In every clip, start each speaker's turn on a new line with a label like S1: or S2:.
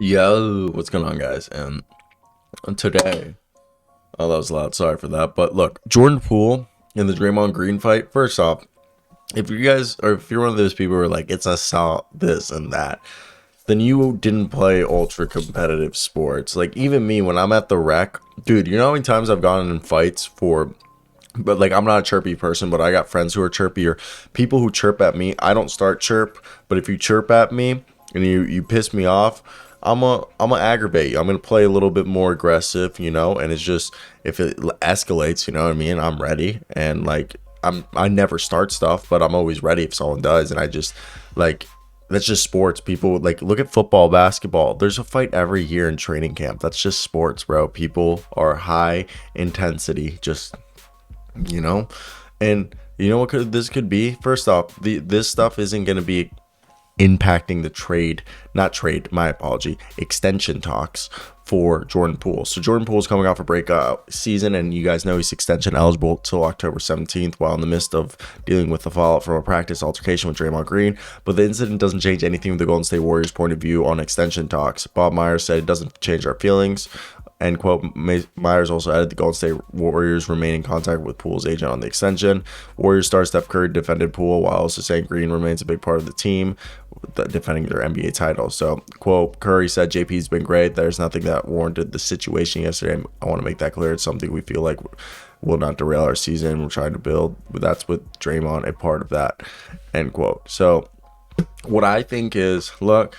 S1: Yo, what's going on, guys? And today, oh, that was loud. Sorry for that. But look, Jordan Poole in the Draymond Green fight. First off, if you guys, or if you're one of those people who are like, it's assault, this and that, then you didn't play ultra competitive sports. Like, even me, when I'm at the rec, dude, you know how many times I've gotten in fights for, but like, I'm not a chirpy person, but I got friends who are chirpy or people who chirp at me. I don't start chirp, but if you chirp at me and you piss me off, I'm a aggravate you. I'm gonna play a little bit more aggressive, and it's just if it escalates, you know what I mean. I'm ready, and like I never start stuff, but I'm always ready if someone does, and I just like that's just sports. People like look at football, basketball. There's a fight every year in training camp. That's just sports, bro. People are high intensity, just you know, and you know what this could be. First off, this stuff isn't gonna be impacting the not trade, my apology, extension talks for Jordan Poole. So Jordan Poole is coming off a breakout season, and you guys know he's extension eligible till October 17th while in the midst of dealing with the fallout from a practice altercation with Draymond Green. But the incident doesn't change anything from the Golden State Warriors' point of view on extension talks. Bob Myers said it doesn't change our feelings. End quote. Myers also added the Golden State Warriors remain in contact with Poole's agent on the extension. Warriors star Steph Curry defended Poole while also saying Green remains a big part of the team, defending their NBA title. So, quote, Curry said JP's been great. There's nothing that warranted the situation yesterday. I want to make that clear. It's something we feel like will not derail our season. We're trying to build. But that's with Draymond, a part of that, end quote. So, what I think is, look,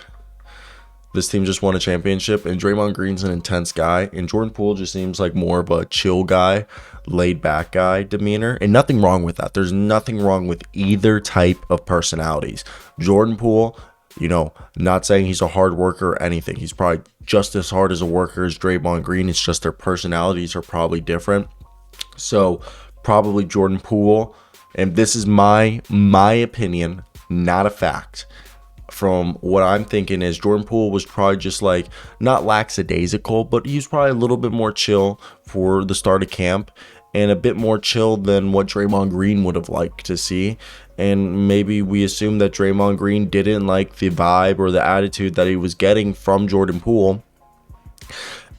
S1: this team just won a championship, and Draymond Green's an intense guy, and Jordan Poole just seems like more of a chill guy, laid back guy demeanor, and nothing wrong with that. There's nothing wrong with either type of personalities. Jordan Poole, not saying he's a hard worker or anything. He's probably just as hard as a worker as Draymond Green. It's just their personalities are probably different. So probably Jordan Poole, and this is my opinion, not a fact. From what I'm thinking is Jordan Poole was probably just like not lackadaisical, but he was probably a little bit more chill for the start of camp and a bit more chill than what Draymond Green would have liked to see. And maybe we assume that Draymond Green didn't like the vibe or the attitude that he was getting from Jordan Poole.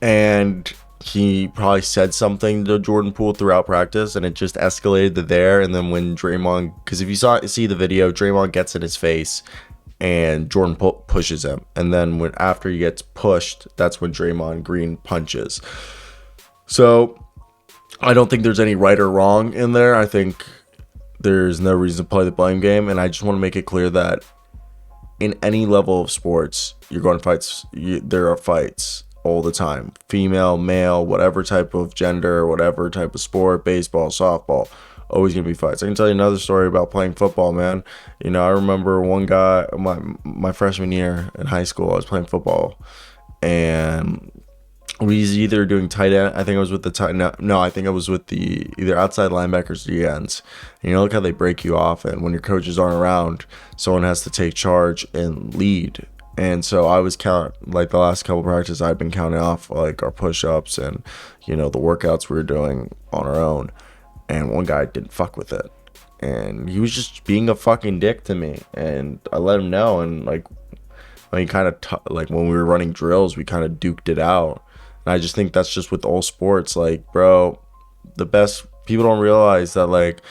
S1: And he probably said something to Jordan Poole throughout practice, and it just escalated to there. And then when Draymond, because if you see the video, Draymond gets in his face and Jordan pushes him, and then after he gets pushed, that's when Draymond Green punches. So I don't think there's any right or wrong in there. I think there's no reason to play the blame game, and I just want to make it clear that in any level of sports, you're going to fights. There are fights all the time, female, male, whatever type of gender, whatever type of sport, baseball, softball. Always gonna be fights. I can tell you another story about playing football, man. I remember one guy, my freshman year in high school, I was playing football, and we was either doing tight end. I think I was with the tight. No, I think I was with the either outside linebackers or the ends. And look how they break you off, and when your coaches aren't around, someone has to take charge and lead. And so I was like the last couple practices, I've been counting off like our push-ups and the workouts we were doing on our own. And one guy didn't fuck with it, and he was just being a fucking dick to me, and I let him know. And like when he kind of like when we were running drills, we kind of duked it out. And I just think that's just with all sports, like, bro, the best people don't realize that like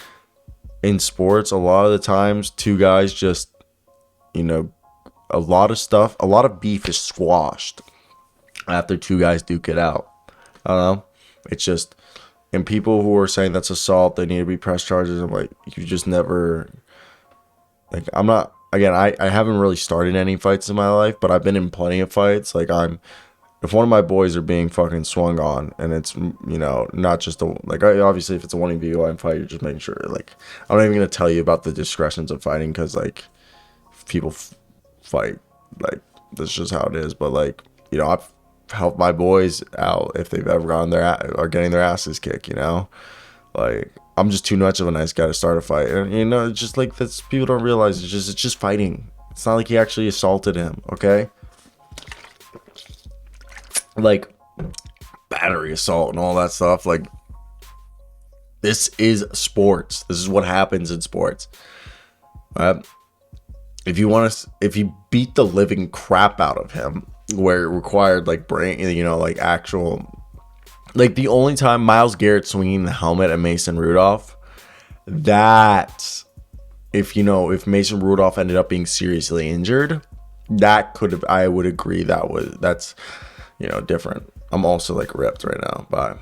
S1: in sports a lot of the times two guys just a lot of beef is squashed after two guys duke it out. I don't know, it's just. And people who are saying that's assault, they need to be press charges. I'm like, you just never, like, I'm not, again, I haven't really started any fights in my life, but I've been in plenty of fights. Like, if one of my boys are being fucking swung on, and it's, not just obviously if it's a 1v1 fight, you're just making sure, like, I'm not even going to tell you about the discretions of fighting, because, like, people fight, like, that's just how it is. But, like, I've help my boys out if they've ever are getting their asses kicked. Like, I'm just too much of a nice guy to start a fight, and it's just like that's people don't realize it's just fighting. It's not like he actually assaulted him, okay? Like battery assault and all that stuff. Like, this is sports. This is what happens in sports. If you beat the living crap out of him, where it required like brain, you know, like actual, like the only time Myles Garrett swinging the helmet at Mason Rudolph, that if Mason Rudolph ended up being seriously injured, that could have, I would agree that's, you know, different. I'm also like ripped right now. Bye.